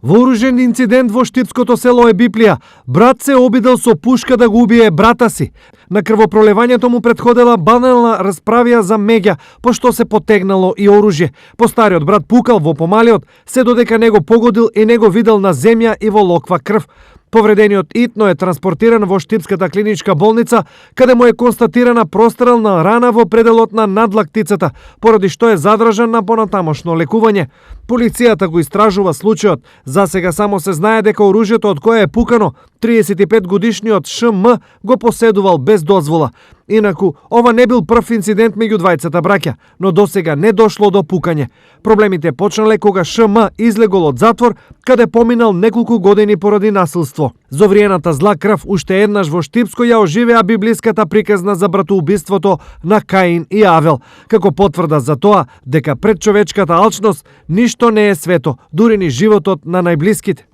Вооружен инцидент во штипското село Ебиплија. Брат се обидел со пушка да го убие брата си. На крвопролевањето му претходела банална расправија за меѓа, пошто се потегнало и оружје. Постариот брат пукал во помалиот, се додека него погодил и него видел на земја и во локва крв. Повредениот итно е транспортиран во Штипската клиничка болница, каде му е констатирана прострелна рана во пределот на надлактицата, поради што е задржан на понатамошно лекување. Полицијата го истражува случајот. За сега само се знае дека оружјето од кое е пукано 35 годишниот ШМ го поседувал без дозвола. Инаку, ова не бил прв инцидент меѓу двајцата браќа, но досега не дошло до пукање. Проблемите почнале кога ШМ излегол од затвор, каде поминал неколку години поради насилство. Зовриената зла крв уште еднаш во Штипско ја оживеа библиската приказна за братоубиството на Каин и Авел, како потврда за тоа дека пред човечката алчност ништо не е свето, дури ни животот на најблиските.